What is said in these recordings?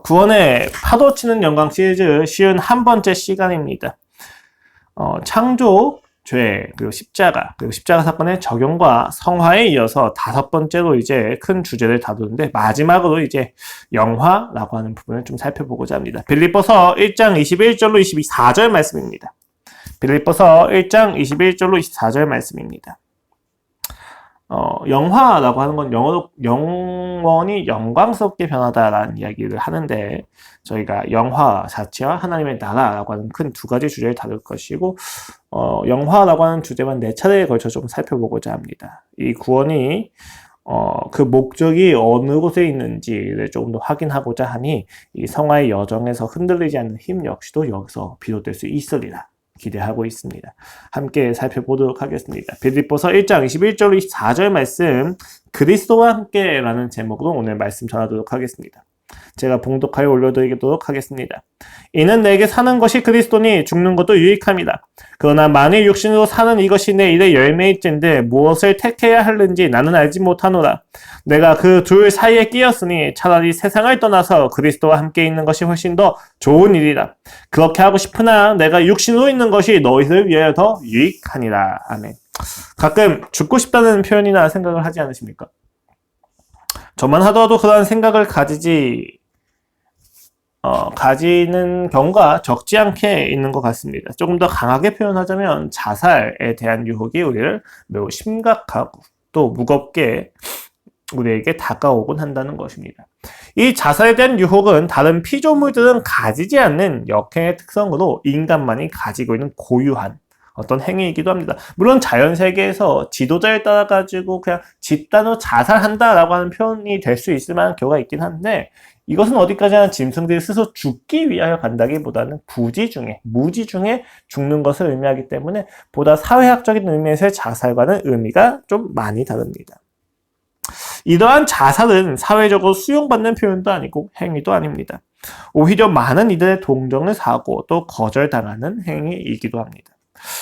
구원의 파도 치는 영광 시리즈 51번째 시간입니다. 창조, 죄, 그리고 십자가 사건의 적용과 성화에 이어서 5번째로 이제 큰 주제를 다루는데, 마지막으로 이제 영화라고 하는 부분을 좀 살펴보고자 합니다. 빌립보서 1장 21절로 24절 말씀입니다. 빌립보서 1장 21절로 24절 말씀입니다. 영화라고 하는 건 영원히 영광스럽게 변하다라는 이야기를 하는데, 저희가 영화 자체와 하나님의 나라라고 하는 큰 두 가지 주제를 다룰 것이고, 영화라고 하는 주제만 4차례에 걸쳐 좀 살펴보고자 합니다. 이 구원이 그 목적이 어느 곳에 있는지를 조금 더 확인하고자 하니, 이 성화의 여정에서 흔들리지 않는 힘 역시도 여기서 비롯될 수 있으리라 기대하고 있습니다. 함께 살펴보도록 하겠습니다. 빌립보서 1장 21절 24절 말씀, 그리스도와 함께 라는 제목으로 오늘 말씀 전하도록 하겠습니다. 제가 봉독하여 올려드리도록 하겠습니다. 이는 내게 사는 것이 그리스도니 죽는 것도 유익함이다. 그러나 만일 육신으로 사는 이것이 내 일의 열매일진데 무엇을 택해야 하는지 나는 알지 못하노라. 내가 그 둘 사이에 끼었으니 차라리 세상을 떠나서 그리스도와 함께 있는 것이 훨씬 더 좋은 일이다. 그렇게 하고 싶으나 내가 육신으로 있는 것이 너희를 위하여 더 유익하니라. 아멘. 가끔 죽고 싶다는 표현이나 생각을 하지 않으십니까? 저만 하더라도 그러한 생각을 가지는 경우가 적지 않게 있는 것 같습니다. 조금 더 강하게 표현하자면 자살에 대한 유혹이 우리를 매우 심각하고 또 무겁게 우리에게 다가오곤 한다는 것입니다. 이 자살에 대한 유혹은 다른 피조물들은 가지지 않는 역행의 특성으로 인간만이 가지고 있는 고유한 어떤 행위이기도 합니다. 물론 자연세계에서 지도자에 따라 가지고 그냥 집단으로 자살한다라고 하는 표현이 될 수 있을 만한 경우가 있긴 한데, 이것은 어디까지나 짐승들이 스스로 죽기 위하여 간다기보다는 무지 중에 죽는 것을 의미하기 때문에 보다 사회학적인 의미에서의 자살과는 의미가 좀 많이 다릅니다. 이러한 자살은 사회적으로 수용받는 표현도 아니고 행위도 아닙니다. 오히려 많은 이들의 동정을 사고 또 거절당하는 행위이기도 합니다.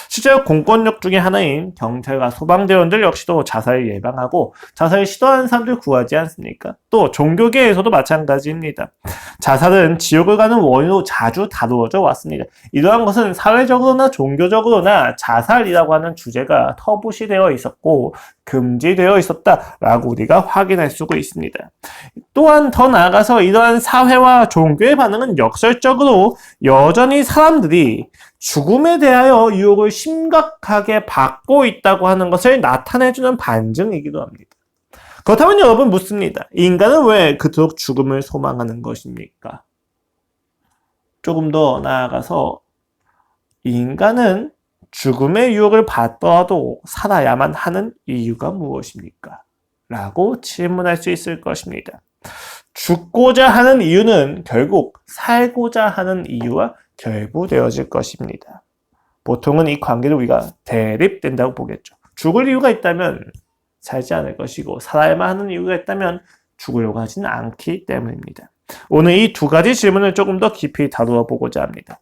실제로 공권력 중에 하나인 경찰과 소방대원들 역시도 자살을 예방하고 자살을 시도하는 사람들 구하지 않습니까? 또 종교계에서도 마찬가지입니다. 자살은 지옥을 가는 원인으로 자주 다루어져 왔습니다. 이러한 것은 사회적으로나 종교적으로나 자살이라고 하는 주제가 터부시되어 있었고 금지되어 있었다라고 우리가 확인할 수가 있습니다. 또한 더 나아가서 이러한 사회와 종교의 반응은 역설적으로 여전히 사람들이 죽음에 대하여 유혹을 심각하게 받고 있다고 하는 것을 나타내주는 반증이기도 합니다. 그렇다면 여러분 묻습니다. 인간은 왜 그토록 죽음을 소망하는 것입니까? 조금 더 나아가서 인간은 죽음의 유혹을 받더라도 살아야만 하는 이유가 무엇입니까? 라고 질문할 수 있을 것입니다. 죽고자 하는 이유는 결국 살고자 하는 이유와 결부되어질 것입니다. 보통은 이 관계를 우리가 대립된다고 보겠죠. 죽을 이유가 있다면 살지 않을 것이고 살아야만 하는 이유가 있다면 죽으려고 하지는 않기 때문입니다. 오늘 이 두 가지 질문을 조금 더 깊이 다루어 보고자 합니다.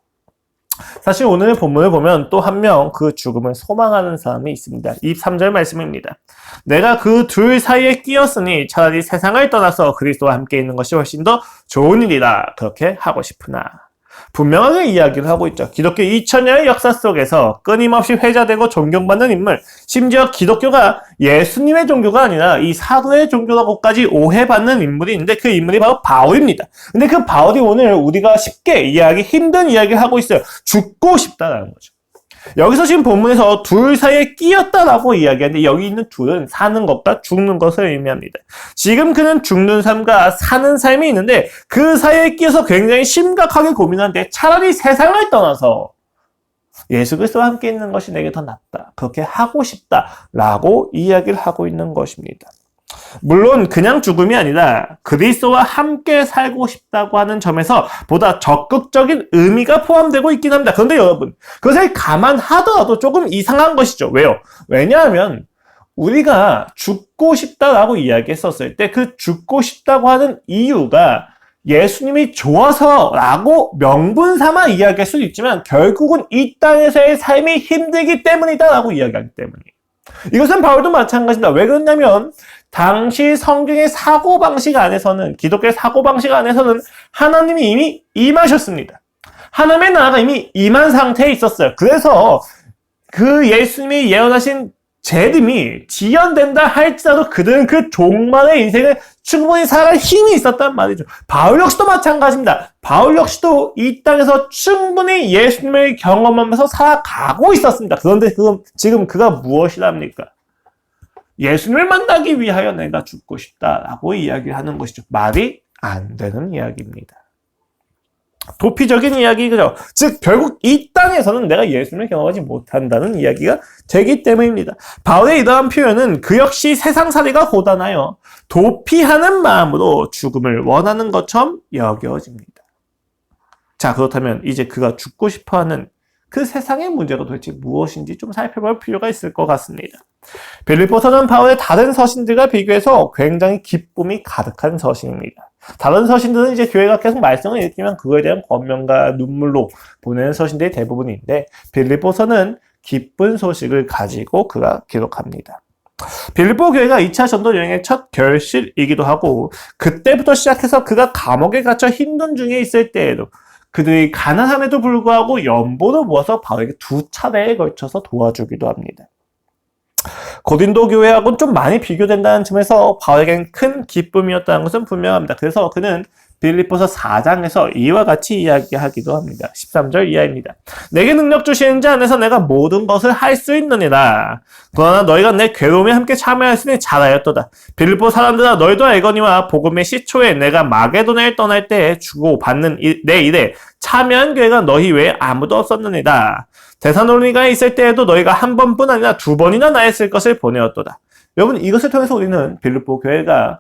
사실 오늘의 본문을 보면 또 한 명 그 죽음을 소망하는 사람이 있습니다. 23절 말씀입니다. 내가 그 둘 사이에 끼었으니 차라리 세상을 떠나서 그리스도와 함께 있는 것이 훨씬 더 좋은 일이라. 그렇게 하고 싶으나. 분명하게 이야기를 하고 있죠. 기독교 2000년의 역사 속에서 끊임없이 회자되고 존경받는 인물, 심지어 기독교가 예수님의 종교가 아니라 이 사도의 종교라고까지 오해받는 인물이 있는데 그 인물이 바로 바울입니다. 근데 그 바울이 오늘 우리가 쉽게 이해하기 힘든 이야기를 하고 있어요. 죽고 싶다라는 거죠. 여기서 지금 본문에서 둘 사이에 끼었다라고 이야기하는데 여기 있는 둘은 사는 것과 죽는 것을 의미합니다. 지금 그는 죽는 삶과 사는 삶이 있는데 그 사이에 끼어서 굉장히 심각하게 고민하는데 차라리 세상을 떠나서 예수 그리스도와 함께 있는 것이 내게 더 낫다. 그렇게 하고 싶다라고 이야기를 하고 있는 것입니다. 물론 그냥 죽음이 아니라 그리스도와 함께 살고 싶다고 하는 점에서 보다 적극적인 의미가 포함되고 있긴 합니다. 그런데 여러분, 그것을 감안하더라도 조금 이상한 것이죠. 왜요? 왜냐하면 우리가 죽고 싶다라고 이야기했었을 때 그 죽고 싶다고 하는 이유가 예수님이 좋아서라고 명분 삼아 이야기할 수도 있지만 결국은 이 땅에서의 삶이 힘들기 때문이다라고 이야기하기 때문이에요. 이것은 바울도 마찬가지입니다. 왜 그러냐면 당시 성경의 사고방식 안에서는, 기독교의 사고방식 안에서는 하나님이 이미 임하셨습니다. 하나님의 나라가 이미 임한 상태에 있었어요. 그래서 그 예수님이 예언하신 재림이 지연된다 할지라도 그들은 그 종말의 인생을 충분히 살아갈 힘이 있었단 말이죠. 바울 역시도 마찬가지입니다. 바울 역시도 이 땅에서 충분히 예수님을 경험하면서 살아가고 있었습니다. 그런데 지금 그가 무엇이랍니까? 예수님을 만나기 위하여 내가 죽고 싶다라고 이야기하는 것이죠. 말이 안 되는 이야기입니다. 도피적인 이야기죠. 즉 결국 이 땅에서는 내가 예수님을 경험하지 못한다는 이야기가 되기 때문입니다. 바울의 이러한 표현은 그 역시 세상살이가 고단하여 도피하는 마음으로 죽음을 원하는 것처럼 여겨집니다. 자, 그렇다면 이제 그가 죽고 싶어하는 그 세상의 문제가 도대체 무엇인지 좀 살펴볼 필요가 있을 것 같습니다. 빌립보서는 바울의 다른 서신들과 비교해서 굉장히 기쁨이 가득한 서신입니다. 다른 서신들은 이제 교회가 계속 말썽을 일으키면 그거에 대한 권면과 눈물로 보내는 서신들이 대부분인데, 빌립보서는 기쁜 소식을 가지고 그가 기록합니다. 빌립보 교회가 2차 전도 여행의 첫 결실이기도 하고, 그때부터 시작해서 그가 감옥에 갇혀 힘든 중에 있을 때에도 그들이 가난함에도 불구하고 연보를 모아서 바울에게 2차례에 걸쳐서 도와주기도 합니다. 고린도 교회하고는 좀 많이 비교된다는 점에서 바울에겐 큰 기쁨이었다는 것은 분명합니다. 그래서 그는 빌립보서 4장에서 이와 같이 이야기하기도 합니다. 13절 이하입니다. 내게 능력 주시는 자 안에서 내가 모든 것을 할 수 있느니라. 그러나 너희가 내 괴로움에 함께 참여하였으니 잘하였도다. 빌립보 사람들아, 너희도 알거니와 복음의 시초에 내가 마게도냐에 떠날 때에 주고 받는 내 일에 참여한 교회가 너희 외에 아무도 없었느니라. 데살로니가에 있을 때에도 너희가 한 번뿐 아니라 2번이나 나에 쓸 것을 보내었도다. 여러분, 이것을 통해서 우리는 빌립보 교회가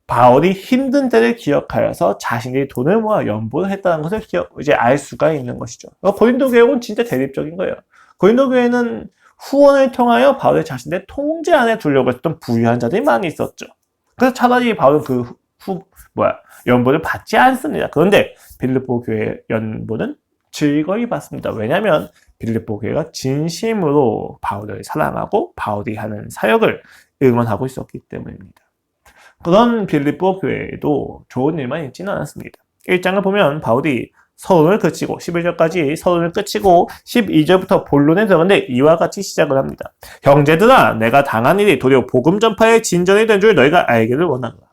바울이 힘든 때를 기억하여서 자신이 돈을 모아 연보를 했다는 것을 이제 알 수가 있는 것이죠. 고린도 교회는 진짜 대립적인 거예요. 고린도 교회는 후원을 통하여 바울의 자신의 통제 안에 두려고 했던 부유한 자들이 많이 있었죠. 그래서 차라리 바울은 연보를 받지 않습니다. 그런데 빌립보 교회 연보는 즐거이 받습니다. 왜냐하면 빌립보 교회가 진심으로 바울을 사랑하고 바울이 하는 사역을 응원하고 있었기 때문입니다. 그런 빌립보 교회에도 좋은 일만 있지는 않았습니다. 1장을 보면 바울이 서론을 그치고 11절까지 서론을 끝이고 12절부터 본론에 들어가는데 이와 같이 시작을 합니다. 형제들아, 내가 당한 일이 도리어 복음 전파의 진전이 된 줄 너희가 알기를 원하노라.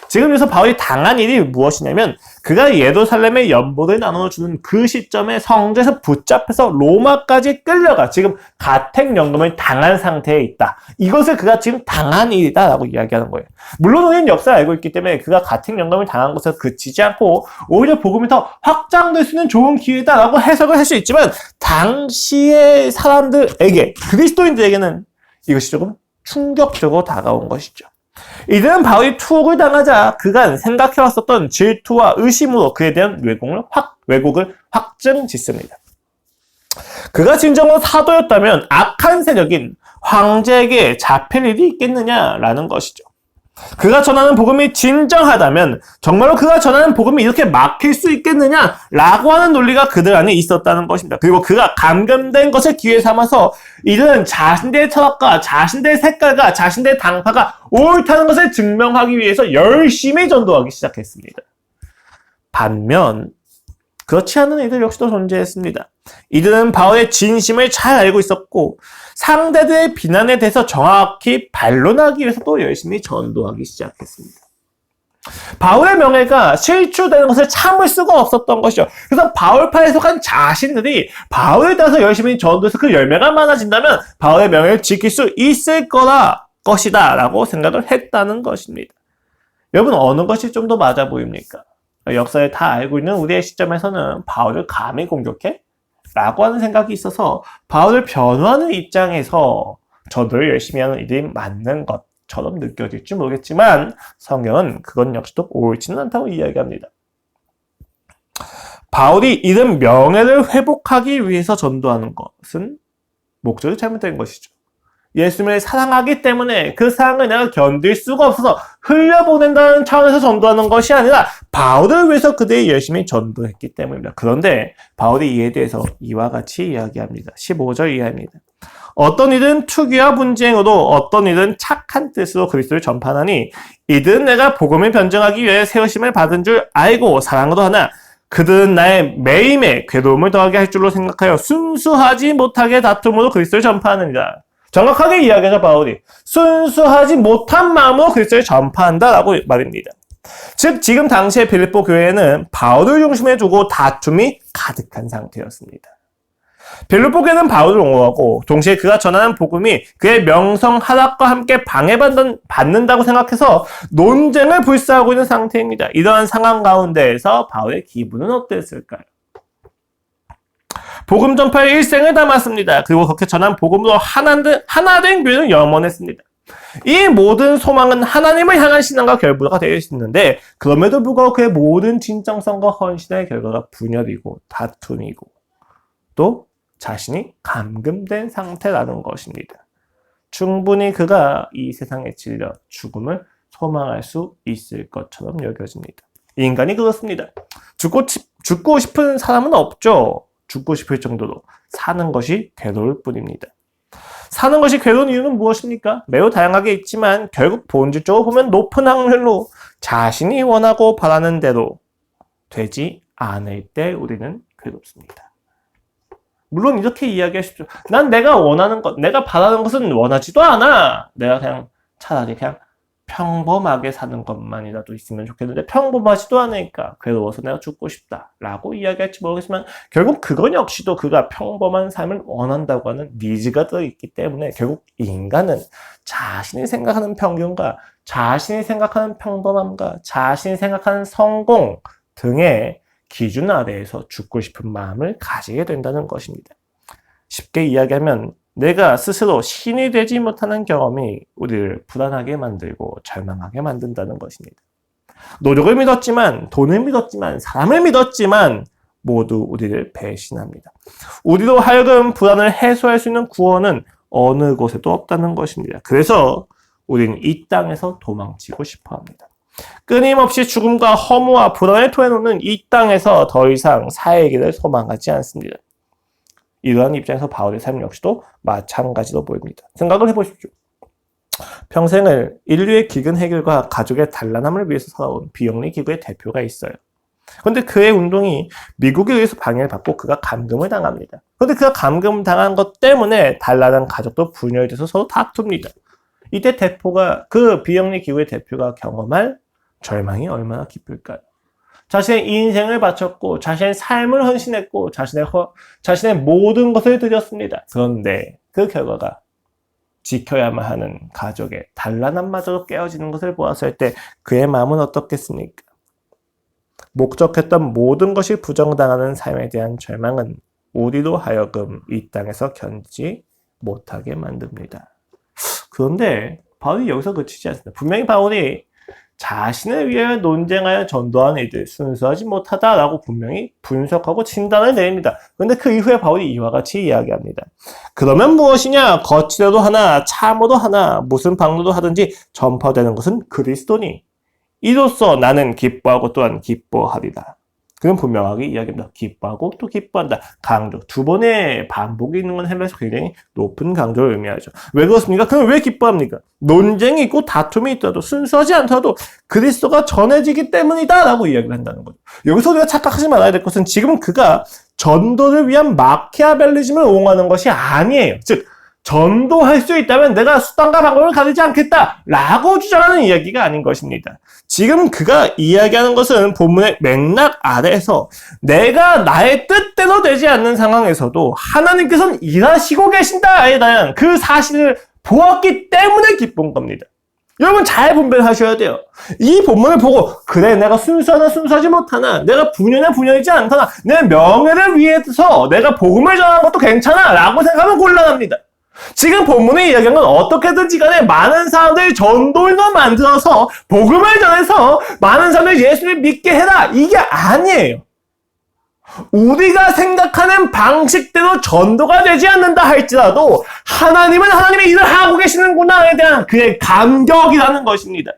지금 여기서 바울이 당한 일이 무엇이냐면, 그가 예루살렘의 연보를 나눠주는 그 시점에 성전에서 붙잡혀서 로마까지 끌려가 지금 가택연금을 당한 상태에 있다. 이것을 그가 지금 당한 일이다라고 이야기하는 거예요. 물론 우리는 역사를 알고 있기 때문에 그가 가택연금을 당한 것에 그치지 않고 오히려 복음이 더 확장될 수 있는 좋은 기회다라고 해석을 할 수 있지만, 당시의 사람들에게, 그리스도인들에게는 이것이 조금 충격적으로 다가온 것이죠. 이들은 바울이 투옥을 당하자 그간 생각해왔었던 질투와 의심으로 그에 대한 왜곡을 확증짓습니다. 그가 진정으로 사도였다면 악한 세력인 황제에게 잡힐 일이 있겠느냐라는 것이죠. 그가 전하는 복음이 진정하다면 정말로 그가 전하는 복음이 이렇게 막힐 수 있겠느냐라고 하는 논리가 그들 안에 있었다는 것입니다. 그리고 그가 감금된 것을 기회 삼아서 이들은 자신들의 철학과 자신들의 색깔과 자신들의 당파가 옳다는 것을 증명하기 위해서 열심히 전도하기 시작했습니다. 반면 그렇지 않은 이들 역시도 존재했습니다. 이들은 바울의 진심을 잘 알고 있었고 상대들의 비난에 대해서 정확히 반론하기 위해서 또 열심히 전도하기 시작했습니다. 바울의 명예가 실추되는 것을 참을 수가 없었던 것이죠. 그래서 바울파에 속한 자신들이 바울에 따라서 열심히 전도해서 그 열매가 많아진다면 바울의 명예를 지킬 수 있을 것이다 라고 생각을 했다는 것입니다. 여러분, 어느 것이 좀 더 맞아 보입니까? 역사를 다 알고 있는 우리의 시점에서는 바울을 감히 공격해? 라고 하는 생각이 있어서 바울을 변호하는 입장에서 전도를 열심히 하는 이들이 맞는 것처럼 느껴질지 모르겠지만 성경은 그건 역시도 옳지는 않다고 이야기합니다. 바울이 잃은 명예를 회복하기 위해서 전도하는 것은 목적이 잘못된 것이죠. 예수님을 사랑하기 때문에 그 사랑을 내가 견딜 수가 없어서 흘려보낸다는 차원에서 전도하는 것이 아니라 바울을 위해서 그들이 열심히 전도했기 때문입니다. 그런데 바울이 이에 대해서 이와 같이 이야기합니다. 15절 이하입니다. 어떤 이든 투기와 분쟁으로 어떤 이든 착한 뜻으로 그리스도를 전파하니 이들은 내가 복음을 변증하기 위해 세우심을 받은 줄 알고 사랑으로 하나 그들은 나의 매임에 괴로움을 더하게 할 줄로 생각하여 순수하지 못하게 다툼으로 그리스도를 전파하느니라. 정확하게 이야기하죠, 바울이. 순수하지 못한 마음으로 그리스도를 전파한다라고 말입니다. 즉 지금 당시의 빌립보 교회에는 바울을 중심에 두고 다툼이 가득한 상태였습니다. 빌립보 교회는 바울을 옹호하고 동시에 그가 전하는 복음이 그의 명성 하락과 함께 방해받는다고 생각해서 논쟁을 불사하고 있는 상태입니다. 이러한 상황 가운데에서 바울의 기분은 어땠을까요? 복음 전파에 일생을 담았습니다. 그리고 그렇게 전한 복음으로 하나된 교회는 영원했습니다. 이 모든 소망은 하나님을 향한 신앙과 결부가 되어 있는데 그럼에도 불구하고 그의 모든 진정성과 헌신의 결과가 분열이고 다툼이고 또 자신이 감금된 상태라는 것입니다. 충분히 그가 이 세상에 찔려 죽음을 소망할 수 있을 것처럼 여겨집니다. 인간이 그렇습니다. 죽고 싶은 사람은 없죠. 죽고 싶을 정도로 사는 것이 괴로울 뿐입니다. 사는 것이 괴로운 이유는 무엇입니까? 매우 다양하게 있지만 결국 본질적으로 보면 높은 확률로 자신이 원하고 바라는 대로 되지 않을 때 우리는 괴롭습니다. 물론 이렇게 이야기하십시오. 난 내가 원하는 것, 내가 바라는 것은 원하지도 않아. 내가 그냥 차라리 그냥 평범하게 사는 것만이라도 있으면 좋겠는데 평범하지도 않으니까 괴로워서 내가 죽고 싶다 라고 이야기할지 모르겠지만 결국 그건 역시도 그가 평범한 삶을 원한다고 하는 니즈가 들어있기 때문에 결국 인간은 자신이 생각하는 평균과 자신이 생각하는 평범함과 자신이 생각하는 성공 등의 기준 아래에서 죽고 싶은 마음을 가지게 된다는 것입니다. 쉽게 이야기하면 내가 스스로 신이 되지 못하는 경험이 우리를 불안하게 만들고 절망하게 만든다는 것입니다. 노력을 믿었지만, 돈을 믿었지만, 사람을 믿었지만 모두 우리를 배신합니다. 우리로 하여금 불안을 해소할 수 있는 구원은 어느 곳에도 없다는 것입니다. 그래서 우리는 이 땅에서 도망치고 싶어 합니다. 끊임없이 죽음과 허무와 불안을 토해놓는 이 땅에서 더 이상 살기를 소망하지 않습니다. 이러한 입장에서 바울의 삶 역시도 마찬가지로 보입니다. 생각을 해보십시오. 평생을 인류의 기근 해결과 가족의 단란함을 위해서 살아온 비영리 기구의 대표가 있어요. 그런데 그의 운동이 미국에 의해서 방해를 받고 그가 감금을 당합니다. 그런데 그가 감금당한 것 때문에 단란한 가족도 분열돼서 서로 다툽니다. 이때 그 비영리 기구의 대표가 경험할 절망이 얼마나 깊을까요? 자신의 인생을 바쳤고 자신의 삶을 헌신했고 자신의 모든 것을 드렸습니다. 그런데 그 결과가 지켜야만 하는 가족의 단란함마저도 깨어지는 것을 보았을 때 그의 마음은 어떻겠습니까? 목적했던 모든 것이 부정당하는 삶에 대한 절망은 우리로 하여금 이 땅에서 견디지 못하게 만듭니다. 그런데 바울이 여기서 그치지 않습니다. 분명히 바울이 자신을 위해 논쟁하여 전도하는 이들 순수하지 못하다라고 분명히 분석하고 진단을 내립니다. 그런데 그 이후에 바울이 이와 같이 이야기합니다. 그러면 무엇이냐? 거칠어도 하나 참어도 하나 무슨 방로도 하든지 전파되는 것은 그리스도니 이로써 나는 기뻐하고 또한 기뻐하리라. 그는 분명하게 이야기합니다. 기뻐하고 또 기뻐한다. 강조. 두 번의 반복이 있는 건 헬라에서 굉장히 높은 강조를 의미하죠. 왜 그렇습니까? 그럼 왜 기뻐합니까? 논쟁이 있고 다툼이 있더라도 순수하지 않더라도 그리스도가 전해지기 때문이다 라고 이야기를 한다는 거죠. 여기서 우리가 착각하지 말아야 될 것은 지금 그가 전도를 위한 마키아벨리즘을 옹호하는 것이 아니에요. 즉 전도할 수 있다면 내가 수단과 방법을 가리지 않겠다 라고 주장하는 이야기가 아닌 것입니다. 지금 그가 이야기하는 것은 본문의 맥락 아래에서 내가 나의 뜻대로 되지 않는 상황에서도 하나님께서는 일하시고 계신다에 대한 그 사실을 보았기 때문에 기쁜 겁니다. 여러분 잘 분별하셔야 돼요. 이 본문을 보고 그래 내가 순수하나 순수하지 못하나 내가 분연이나 분연이지 않거나 내 명예를 위해서 내가 복음을 전하는 것도 괜찮아 라고 생각하면 곤란합니다. 지금 본문에 이야기한 건 어떻게든지 간에 많은 사람들이 전도인을 만들어서 복음을 전해서 많은 사람들이 예수를 믿게 해라 이게 아니에요. 우리가 생각하는 방식대로 전도가 되지 않는다 할지라도 하나님은 하나님의 일을 하고 계시는구나에 대한 그의 감격이라는 것입니다.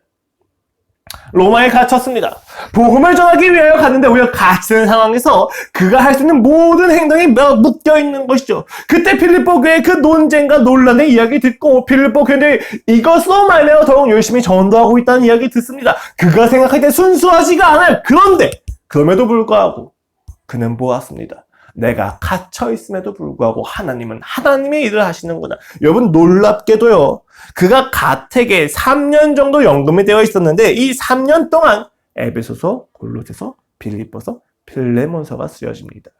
로마에 갇혔습니다. 복음을 전하기 위하여 갔는데 오히려 갇히는 상황에서 그가 할 수 있는 모든 행동이 묶여 있는 것이죠. 그때 필립보 교회의 그 논쟁과 논란의 이야기 듣고 필립보 교회는 이것으로 말미암아 더욱 열심히 전도하고 있다는 이야기 듣습니다. 그가 생각할 때 순수하지가 않아요. 그런데 그럼에도 불구하고 그는 보았습니다. 내가 갇혀 있음에도 불구하고 하나님은 하나님의 일을 하시는구나. 여러분 놀랍게도요. 그가 가택에 3년 정도 연금이 되어 있었는데 이 3년 동안 에베소서, 골로새서, 빌립보서, 필레몬서가 쓰여집니다.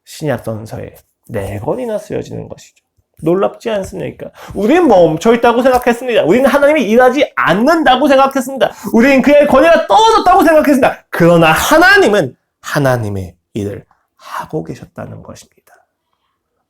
신약선서에 4권이나 쓰여지는 것이죠. 놀랍지 않습니까? 우리는 멈춰있다고 생각했습니다. 우리는 하나님이 일하지 않는다고 생각했습니다. 우리는 그의 권위가 떨어졌다고 생각했습니다. 그러나 하나님은 하나님의 일을 하고 계셨다는 것입니다.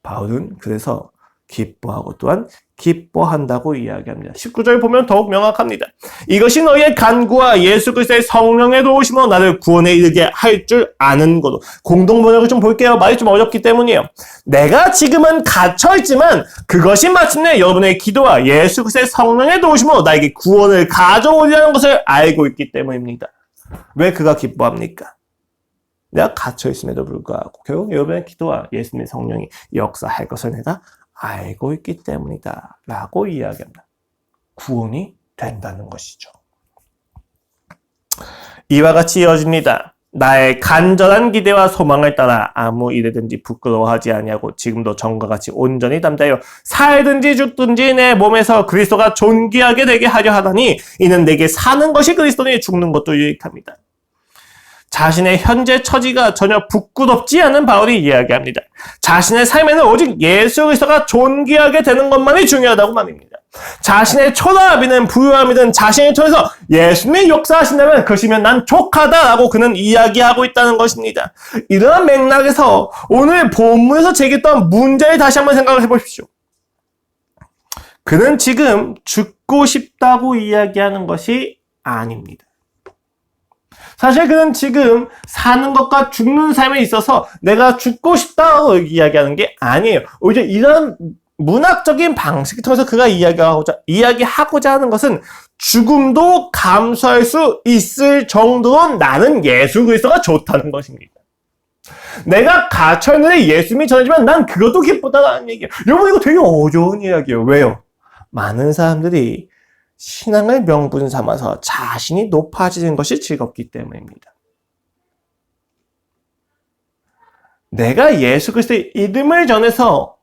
바울은 그래서 기뻐하고 또한 기뻐한다고 이야기합니다. 19절 보면 더욱 명확합니다. 이것이 너희의 간구와 예수 그리스도의 성령의 도우심으로 나를 구원에 이르게 할 줄 아는 거로. 공동 번역을 좀 볼게요. 말이 좀 어렵기 때문이에요. 내가 지금은 갇혀있지만 그것이 마침내 여러분의 기도와 예수 그리스도의 성령의 도우심으로 나에게 구원을 가져오리라는 것을 알고 있기 때문입니다. 왜 그가 기뻐합니까? 내가 갇혀있음에도 불구하고 결국 여러분의 기도와 예수님의 성령이 역사할 것을 내가 알고 있기 때문이다 라고 이야기합니다. 구원이 된다는 것이죠. 이와 같이 이어집니다. 나의 간절한 기대와 소망을 따라 아무 일에든지 부끄러워하지 아니하고 지금도 전과 같이 온전히 담대하여 살든지 죽든지 내 몸에서 그리스도가 존귀하게 되게 하려 하다니 이는 내게 사는 것이 그리스도니 죽는 것도 유익합니다. 자신의 현재 처지가 전혀 부끄럽지 않은 바울이 이야기합니다. 자신의 삶에는 오직 예수 그리스도가 존귀하게 되는 것만이 중요하다고 말입니다. 자신의 초라함이든 부유함이든 자신의 처에서 예수님이 역사하신다면 그것이면 난 족하다라고 그는 이야기하고 있다는 것입니다. 이러한 맥락에서 오늘 본문에서 제기했던 문제를 다시 한번 생각을 해보십시오. 그는 지금 죽고 싶다고 이야기하는 것이 아닙니다. 사실 그는 지금 사는 것과 죽는 삶에 있어서 내가 죽고 싶다고 이야기하는 게 아니에요. 오히려 이런 문학적인 방식을 통해서 그가 이야기하고자 하는 것은 죽음도 감수할 수 있을 정도로 나는 예수 그리스도가 좋다는 것입니다. 내가 갇혀있는데 예수님이 전해지면 난 그것도 기쁘다는 얘기예요. 여러분 이거 되게 어려운 이야기예요. 왜요? 많은 사람들이 신앙을 명분 삼아서 자신이 높아지는 것이 즐겁기 때문입니다. 내가 예수 그리스도의 이름을 전해서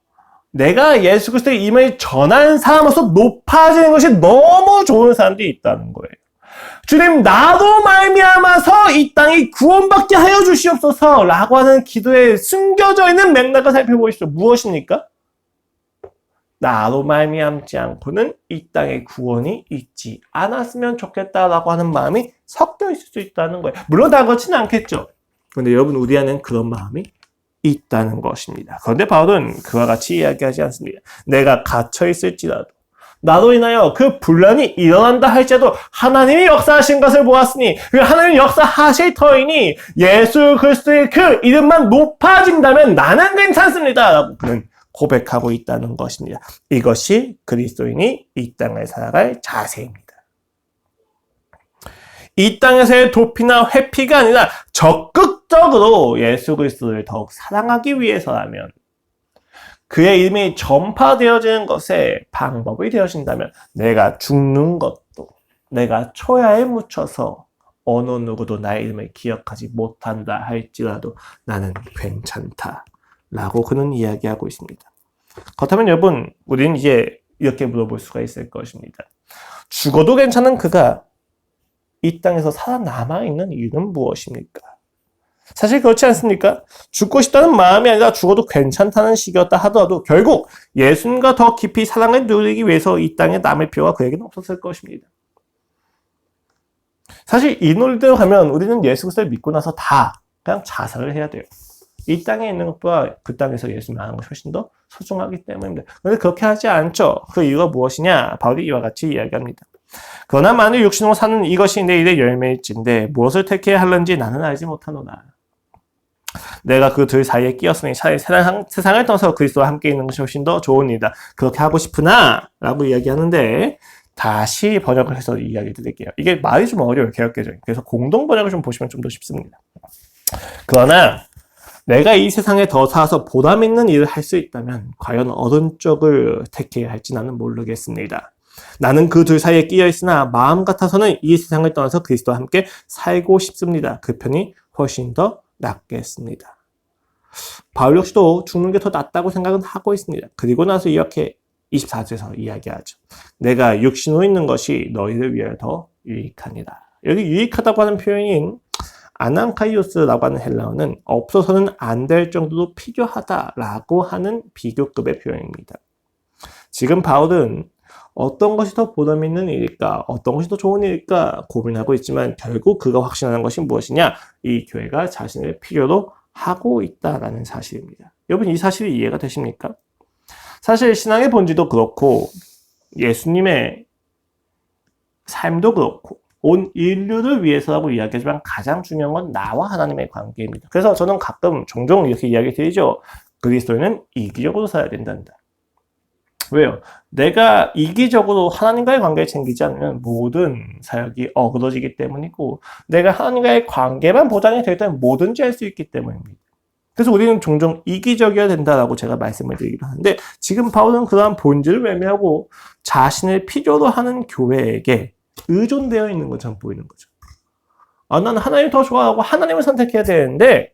내가 예수 그리스도의 이름을 전하는 사람으로서 높아지는 것이 너무 좋은 사람들이 있다는 거예요. 주님 나로 말미암아서 이 땅이 구원받게 하여 주시옵소서 라고 하는 기도에 숨겨져 있는 맥락을 살펴보십시오. 무엇입니까? 나로 말미암지 않고는 이 땅에 구원이 있지 않았으면 좋겠다라고 하는 마음이 섞여 있을 수 있다는 거예요. 물론 다 그렇지는 않겠죠. 그런데 여러분 우리 안에는 그런 마음이 있다는 것입니다. 그런데 바울은 그와 같이 이야기하지 않습니다. 내가 갇혀 있을지라도 나로 인하여 그 분란이 일어난다 할지라도 하나님이 역사하신 것을 보았으니 그 하나님이 역사하실 터이니 예수 그리스도의 그 이름만 높아진다면 나는 괜찮습니다 라고 그는 고백하고 있다는 것입니다. 이것이 그리스도인이 이 땅을 살아갈 자세입니다. 이 땅에서의 도피나 회피가 아니라 적극적으로 예수 그리스도를 더욱 사랑하기 위해서라면 그의 이름이 전파되어지는 것에 방법이 되어진다면 내가 죽는 것도 내가 초야에 묻혀서 어느 누구도 나의 이름을 기억하지 못한다 할지라도 나는 괜찮다 라고 그는 이야기하고 있습니다. 그렇다면 여러분 우리는 이제 이렇게 물어볼 수가 있을 것입니다. 죽어도 괜찮은 그가 이 땅에서 살아남아 있는 이유는 무엇입니까? 사실 그렇지 않습니까? 죽고 싶다는 마음이 아니라 죽어도 괜찮다는 식이었다 하더라도 결국 예수님과 더 깊이 사랑을 누리기 위해서 이 땅에 남을 필요가 그에게는 없었을 것입니다. 사실 이 논리대로 가면 우리는 예수 그리스도를 믿고 나서 다 그냥 자살을 해야 돼요. 이 땅에 있는 것보다 그 땅에서 예수님을 아는 것이 훨씬 더 소중하기 때문입니다. 그런데 그렇게 하지 않죠. 그 이유가 무엇이냐? 바울이 이와 같이 이야기합니다. 그러나 만일 육신으로 사는 이것이 내 일의 열매일진데 무엇을 택해야 하는지 나는 알지 못하노라. 내가 그 둘 사이에 끼었으니 차라리 세상을 떠나서 그리스도와 함께 있는 것이 훨씬 더 좋은 일이다. 그렇게 하고 싶으나 라고 이야기하는데 다시 번역을 해서 이야기 드릴게요. 이게 말이 좀 어려워요. 개혁개정. 그래서 공동 번역을 좀 보시면 좀 더 쉽습니다. 그러나 내가 이 세상에 더 살아서 보람 있는 일을 할 수 있다면 과연 어느 쪽을 택해야 할지 나는 모르겠습니다. 나는 그 둘 사이에 끼어 있으나 마음 같아서는 이 세상을 떠나서 그리스도와 함께 살고 싶습니다. 그 편이 훨씬 더 낫겠습니다. 바울 역시도 죽는 게 더 낫다고 생각은 하고 있습니다. 그리고 나서 이렇게 24절에서 이야기하죠. 내가 육신으로 있는 것이 너희를 위하여 더 유익하니라. 여기 유익하다고 하는 표현인 아난카이오스라고 하는 헬라어는 없어서는 안 될 정도로 필요하다라고 하는 비교급의 표현입니다. 지금 바울은 어떤 것이 더 보람 있는 일일까, 어떤 것이 더 좋은 일일까 고민하고 있지만 결국 그가 확신하는 것이 무엇이냐? 이 교회가 자신을 필요로 하고 있다라는 사실입니다. 여러분 이 사실이 이해가 되십니까? 사실 신앙의 본질도 그렇고 예수님의 삶도 그렇고 온 인류를 위해서라고 이야기하지만 가장 중요한 건 나와 하나님의 관계입니다. 그래서 저는 가끔 종종 이렇게 이야기 드리죠. 그리스도인은 이기적으로 살아야 된단다. 왜요? 내가 이기적으로 하나님과의 관계를 챙기지 않으면 모든 사역이 어그러지기 때문이고 내가 하나님과의 관계만 보장이 될 때는 뭐든지 할 수 있기 때문입니다. 그래서 우리는 종종 이기적이어야 된다라고 제가 말씀을 드리기도 하는데 지금 바울은 그러한 본질을 외면하고 자신을 필요로 하는 교회에게 의존되어 있는 것처럼 보이는 거죠. 나는 하나님을 더 좋아하고 하나님을 선택해야 되는데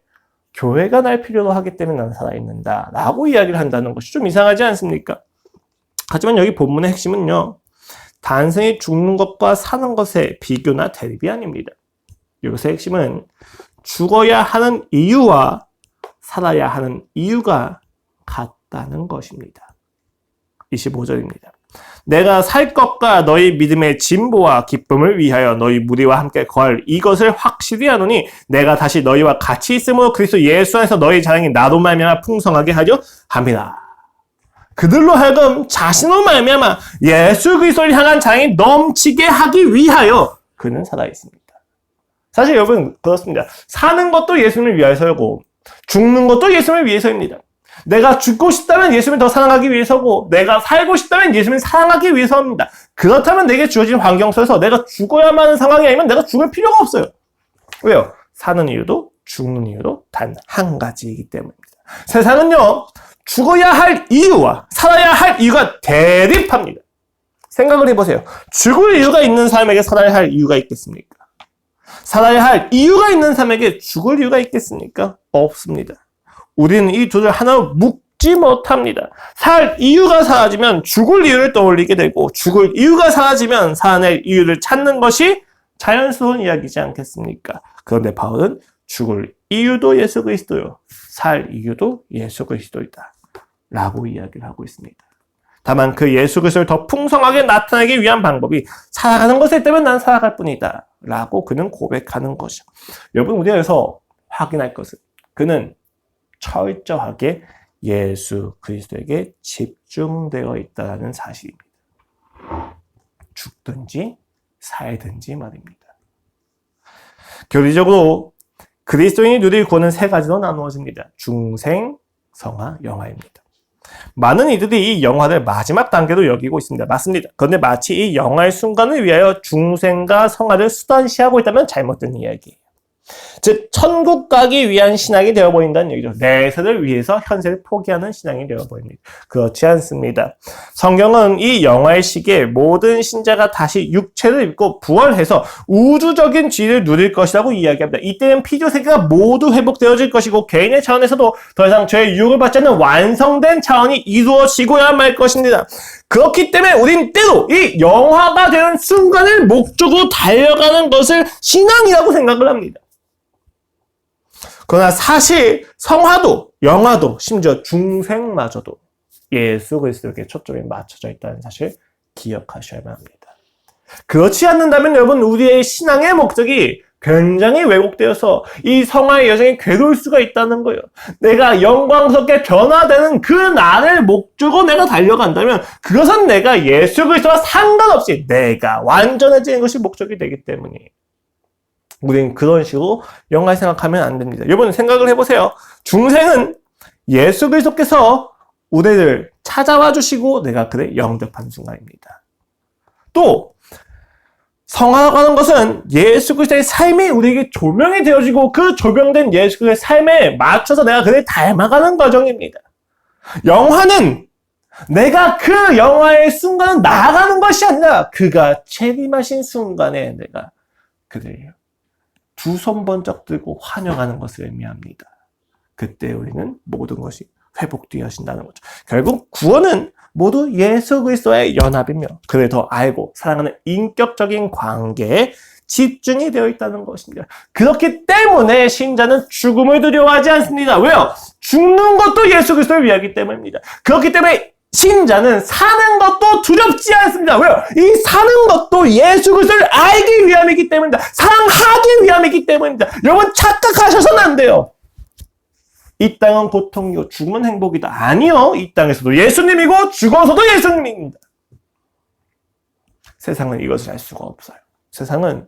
교회가 날 필요로 하기 때문에 나는 살아있는다 라고 이야기를 한다는 것이 좀 이상하지 않습니까? 하지만 여기 본문의 핵심은요. 단순히 죽는 것과 사는 것의 비교나 대립이 아닙니다. 이것의 핵심은 죽어야 하는 이유와 살아야 하는 이유가 같다는 것입니다. 25절입니다. 내가 살 것과 너희 믿음의 진보와 기쁨을 위하여 너희 무리와 함께 거할 이것을 확실히 하노니 내가 다시 너희와 같이 있음으로 그리스도 예수 안에서 너희 자랑이 나로 말미암아 풍성하게 하려 함이라. 그들로 하여금 자신으로 말미암아 예수 그리스도를 향한 자랑이 넘치게 하기 위하여 그는 살아있습니다. 사실 여러분 그렇습니다. 사는 것도 예수님을 위해서고 죽는 것도 예수님을 위해서입니다. 내가 죽고 싶다면 예수님을 더 사랑하기 위해서고 내가 살고 싶다면 예수님을 사랑하기 위해서입니다. 그렇다면 내게 주어진 환경 속에서 내가 죽어야만 하는 상황이 아니면 내가 죽을 필요가 없어요. 왜요? 사는 이유도 죽는 이유도 단 한 가지이기 때문입니다. 세상은요. 죽어야 할 이유와 살아야 할 이유가 대립합니다. 생각을 해보세요. 죽을 이유가 있는 사람에게 살아야 할 이유가 있겠습니까? 살아야 할 이유가 있는 사람에게 죽을 이유가 있겠습니까? 없습니다. 우리는 이 둘을 하나로 묶지 못합니다. 살 이유가 사라지면 죽을 이유를 떠올리게 되고 죽을 이유가 사라지면 살아낼 이유를 찾는 것이 자연스러운 이야기지 않겠습니까? 그런데 바울은 죽을 이유도 예수 그리스도요. 살 이유도 예수 그리스도이다. 라고 이야기를 하고 있습니다. 다만 그 예수 그리스도를 더 풍성하게 나타내기 위한 방법이 살아가는 것에 때문에 난 살아갈 뿐이다. 라고 그는 고백하는 것이죠. 여러분 우리가 여기서 확인할 것은 그는 철저하게 예수 그리스도에게 집중되어 있다는 사실입니다. 죽든지 살든지 말입니다. 교리적으로 그리스도인이 누릴 구원은 세 가지로 나누어집니다. 중생, 성화, 영화입니다. 많은 이들이 이 영화를 마지막 단계로 여기고 있습니다. 맞습니다. 그런데 마치 이 영화의 순간을 위하여 중생과 성화를 수단시하고 있다면 잘못된 이야기예요. 즉 천국 가기 위한 신앙이 되어버린다는 얘기죠. 내세를 위해서 현세를 포기하는 신앙이 되어버립니다. 그렇지 않습니다. 성경은 이 영화의 시기에 모든 신자가 다시 육체를 입고 부활해서 우주적인 지위를 누릴 것이라고 이야기합니다. 이때는 피조세계가 모두 회복되어질 것이고 개인의 차원에서도 더 이상 죄의 유혹을 받지 않는 완성된 차원이 이루어지고야 말 것입니다. 그렇기 때문에 우린 때로 이 영화가 되는 순간을 목적으로 달려가는 것을 신앙이라고 생각을 합니다. 그러나 사실 성화도, 영화도, 심지어 중생마저도 예수 그리스도에게 초점이 맞춰져 있다는 사실 기억하셔야만 합니다. 그렇지 않는다면 여러분 우리의 신앙의 목적이 굉장히 왜곡되어서 이 성화의 여정이 괴로울 수가 있다는 거예요. 내가 영광스럽게 변화되는 그 날을 목적으로 내가 달려간다면 그것은 내가 예수 그리스도와 상관없이 내가 완전해지는 것이 목적이 되기 때문이에요. 우리는 그런 식으로 영화를 생각하면 안 됩니다. 여러분 생각을 해보세요. 중생은 예수 그리스도께서 우리를 찾아와 주시고 내가 그를 영접한 순간입니다. 또 성화라고 하는 것은 예수 그리스도의 삶이 우리에게 조명이 되어지고 그 조명된 예수 그리스도의 삶에 맞춰서 내가 그를 닮아가는 과정입니다. 영화는 내가 그 영화의 순간을 나아가는 것이 아니라 그가 재림하신 순간에 내가 그를 두 손 번쩍 들고 환영하는 것을 의미합니다. 그때 우리는 모든 것이 회복되어진다는 거죠. 결국 구원은 모두 예수 그리스도의 연합이며 그를 더 알고 사랑하는 인격적인 관계에 집중이 되어 있다는 것입니다. 그렇기 때문에 신자는 죽음을 두려워하지 않습니다. 왜요? 죽는 것도 예수 그리스도를 위하기 때문입니다. 그렇기 때문에 신자는 사는 것도 두렵지 않습니다. 왜요? 이 사는 것도 예수 그리스도를 알기 위함이기 때문입니다. 사랑하기 위함이기 때문입니다. 여러분 착각하셔서는 안 돼요. 이 땅은 고통이고 죽음은 행복이다. 아니요. 이 땅에서도 예수님이고 죽어서도 예수님입니다. 세상은 이것을 알 수가 없어요. 세상은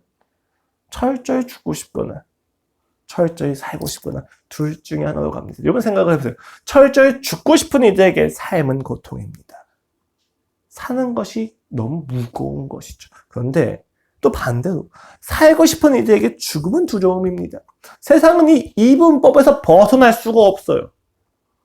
철저히 죽고 싶거나 철저히 살고 싶거나 둘 중에 하나로 갑니다. 여러분 생각을 해보세요. 철저히 죽고 싶은 이들에게 삶은 고통입니다. 사는 것이 너무 무거운 것이죠. 그런데 또 반대로 살고 싶은 이들에게 죽음은 두려움입니다. 세상은 이 이분법에서 벗어날 수가 없어요.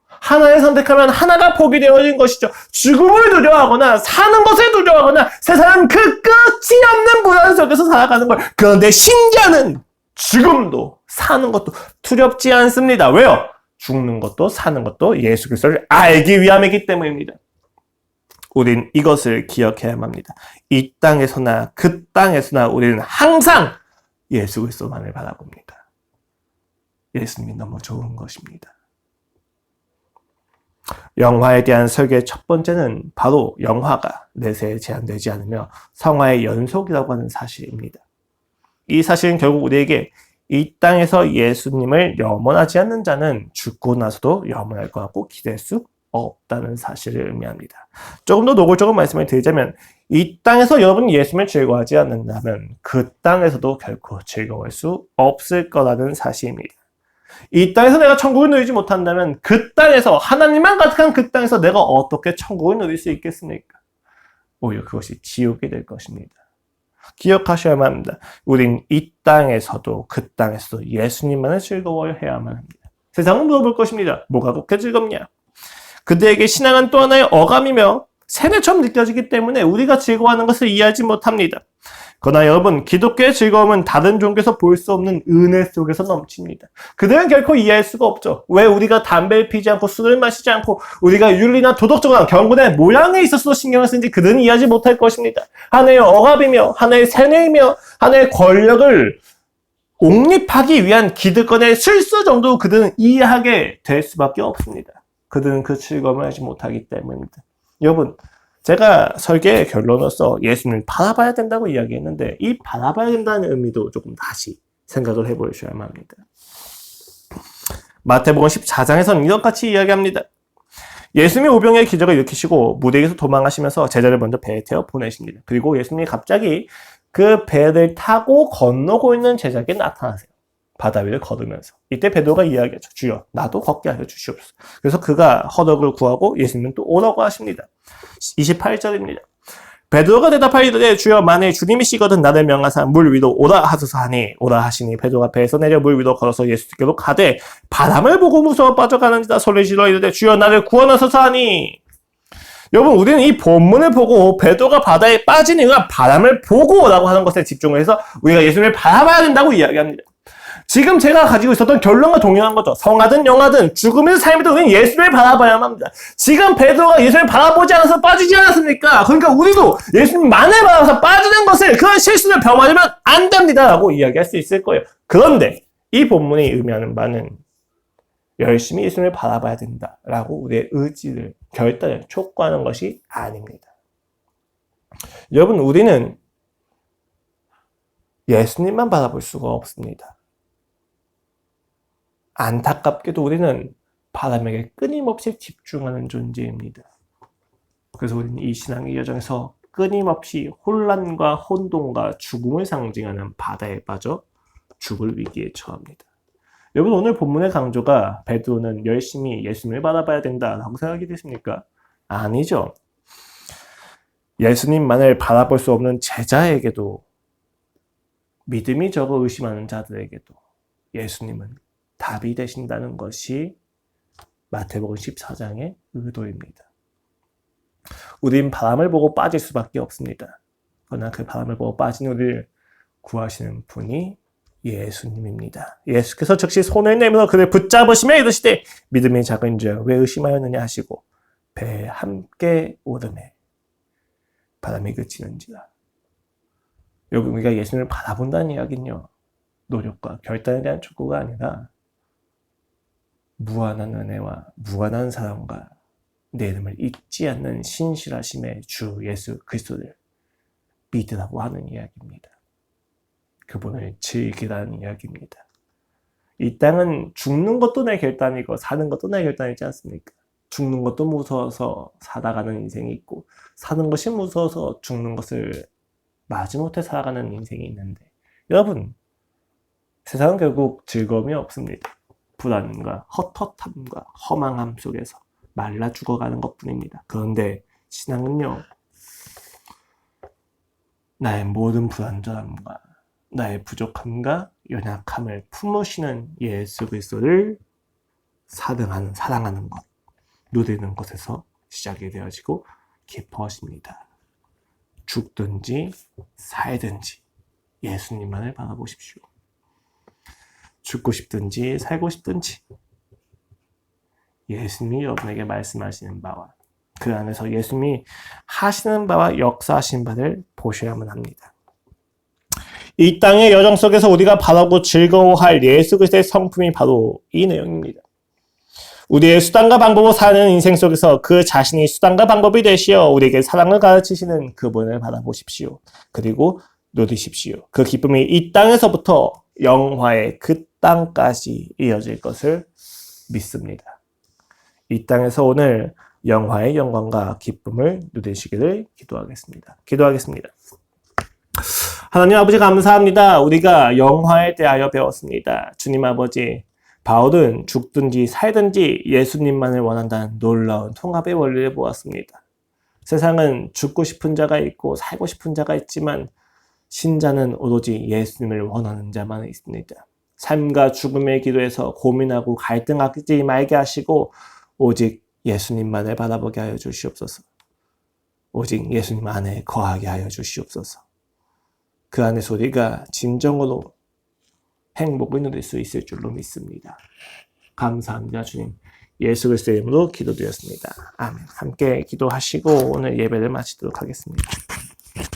하나를 선택하면 하나가 포기되어진 것이죠. 죽음을 두려워하거나 사는 것을 두려워하거나 세상은 그 끝이 없는 불안 속에서 살아가는 걸. 그런데 신자는 죽음도 사는 것도 두렵지 않습니다. 왜요? 죽는 것도 사는 것도 예수 그리스도를 알기 위함이기 때문입니다. 우린 이것을 기억해야만 합니다. 이 땅에서나 그 땅에서나 우리는 항상 예수 그리스도만을 바라봅니다. 예수님이 너무 좋은 것입니다. 영화에 대한 설교의 첫 번째는 바로 영화가 내세에 제한되지 않으며 성화의 연속이라고 하는 사실입니다. 이 사실은 결국 우리에게 이 땅에서 예수님을 염원하지 않는 자는 죽고 나서도 염원할 것 같고 기댈 수 없다는 사실을 의미합니다. 조금 더 노골적으로 말씀을 드리자면 이 땅에서 여러분이 예수님을 즐거워하지 않는다면 그 땅에서도 결코 즐거워할 수 없을 거라는 사실입니다. 이 땅에서 내가 천국을 누리지 못한다면 그 땅에서 하나님만 가득한 그 땅에서 내가 어떻게 천국을 누릴 수 있겠습니까? 오히려 그것이 지옥이 될 것입니다. 기억하셔야만 합니다. 우린 이 땅에서도 그 땅에서도 예수님만을 즐거워해야만 합니다. 세상은 물어볼 것입니다. 뭐가 그렇게 즐겁냐? 그들에게 신앙은 또 하나의 어감이며 세뇌처럼 느껴지기 때문에 우리가 즐거워하는 것을 이해하지 못합니다. 그러나 여러분, 기독교의 즐거움은 다른 종교에서 볼 수 없는 은혜 속에서 넘칩니다. 그들은 결코 이해할 수가 없죠. 왜 우리가 담배를 피지 않고 술을 마시지 않고 우리가 윤리나 도덕적으로 경건의 모양에 있어서도 신경을 쓰는지 그들은 이해하지 못할 것입니다. 하나의 억압이며 하나의 세뇌이며 하나의 권력을 옹립하기 위한 기득권의 실수 정도 그들은 이해하게 될 수밖에 없습니다. 그들은 그 즐거움을 하지 못하기 때문입니다. 여러분, 제가 설계의 결론으로서 예수님을 바라봐야 된다고 이야기했는데 이 바라봐야 된다는 의미도 조금 다시 생각을 해보셔야만 합니다. 마태복음 14장에서는 이런 같이 이야기합니다. 예수님이 오병의 기적을 일으키시고 무대에서 도망하시면서 제자를 먼저 배에 태워 보내십니다. 그리고 예수님이 갑자기 그 배를 타고 건너고 있는 제자에게 나타나세요. 바다 위를 걸으면서. 이때 베드로가 이야기하죠. 주여, 나도 걷게 하여 주시옵소서. 그래서 그가 허락을 구하고 예수님은 또 오라고 하십니다. 28절입니다. 베드로가 대답하여 이르되 주여, 만일 주님이시거든 나를 명하사 물 위로 오라 하소서 하니 오라 하시니 베드로가 배에서 내려 물 위로 걸어서 예수께로 가되 바람을 보고 무서워 빠져가는지라 소리 질러 이르되 주여, 나를 구원하소서 하니. 여러분, 우리는 이 본문을 보고 베드로가 바다에 빠진 이유가 바람을 보고 라고 하는 것에 집중을 해서 우리가 예수님을 바라봐야 된다고 이야기합니다. 지금 제가 가지고 있었던 결론과 동일한 거죠. 성하든 영하든 죽으면 삶이든 우리는 예수님을 바라봐야만 합니다. 지금 베드로가 예수님을 바라보지 않아서 빠지지 않았습니까? 그러니까 우리도 예수님만을 바라봐서 빠지는 것을, 그런 실수를 범하려면 안 됩니다 라고 이야기할 수 있을 거예요. 그런데 이 본문이 의미하는 바는 열심히 예수님을 바라봐야 된다라고 우리의 의지를, 결단을 촉구하는 것이 아닙니다. 여러분, 우리는 예수님만 바라볼 수가 없습니다. 안타깝게도 우리는 바람에게 끊임없이 집중하는 존재입니다. 그래서 우리는 이 신앙의 여정에서 끊임없이 혼란과 혼돈과 죽음을 상징하는 바다에 빠져 죽을 위기에 처합니다. 여러분, 오늘 본문의 강조가 베드로는 열심히 예수님을 바라봐야 된다라고 생각이 되십니까? 아니죠. 예수님만을 바라볼 수 없는 제자에게도, 믿음이 적어 의심하는 자들에게도 예수님은 답이 되신다는 것이 마태복음 14장의 의도입니다. 우린 바람을 보고 빠질 수밖에 없습니다. 그러나 그 바람을 보고 빠진 우리를 구하시는 분이 예수님입니다. 예수께서 즉시 손을 내밀어 그를 붙잡으시며 이르시되 믿음이 작은 자여 왜 의심하였느냐 하시고 배에 함께 오르매 바람이 그치는지라. 여기 우리가 예수님을 바라본다는 이야기는요, 노력과 결단에 대한 촉구가 아니라 무한한 은혜와 무한한 사랑과 내 이름을 잊지 않는 신실하심의 주 예수 그리스도를 믿으라고 하는 이야기입니다. 그분을 즐기라는 이야기입니다. 이 땅은 죽는 것도 내 결단이고 사는 것도 내 결단이지 않습니까? 죽는 것도 무서워서 살아가는 인생이 있고 사는 것이 무서워서 죽는 것을 마지못해 살아가는 인생이 있는데, 여러분, 세상은 결국 즐거움이 없습니다. 불안과 헛헛함과 허망함 속에서 말라 죽어가는 것뿐입니다. 그런데 신앙은요, 나의 모든 불안전함과 나의 부족함과 연약함을 품으시는 예수 그리스도를 사랑하는 것, 누리는 것에서 시작이 되어지고 기뻐하십니다. 죽든지 살든지 예수님만을 바라보십시오. 죽고 싶든지 살고 싶든지 예수님이 여러분에게 말씀하시는 바와 그 안에서 예수님이 하시는 바와 역사하신 바를 보셔야만 합니다. 이 땅의 여정 속에서 우리가 바라고 즐거워할 예수 그리스도의 성품이 바로 이 내용입니다. 우리의 수단과 방법으로 사는 인생 속에서 그 자신이 수단과 방법이 되시어 우리에게 사랑을 가르치시는 그분을 바라보십시오. 그리고 누리십시오. 그 기쁨이 이 땅에서부터 영화의 그 땅까지 이어질 것을 믿습니다. 이 땅에서 오늘 영화의 영광과 기쁨을 누리시기를 기도하겠습니다. 하나님 아버지 감사합니다. 우리가 영화에 대하여 배웠습니다. 주님 아버지, 바울은 죽든지 살든지 예수님만을 원한다는 놀라운 통합의 원리를 보았습니다. 세상은 죽고 싶은 자가 있고 살고 싶은 자가 있지만 신자는 오로지 예수님을 원하는 자만 있습니다. 삶과 죽음의 기도에서 고민하고 갈등하지 말게 하시고 오직 예수님만을 바라보게 하여 주시옵소서. 오직 예수님 안에 거하게 하여 주시옵소서. 그 안에서 우리가 진정으로 행복을 누릴 수 있을 줄로 믿습니다. 감사합니다, 주님. 예수 그리스도의 이름으로 기도드렸습니다. 아멘. 함께 기도하시고 오늘 예배를 마치도록 하겠습니다.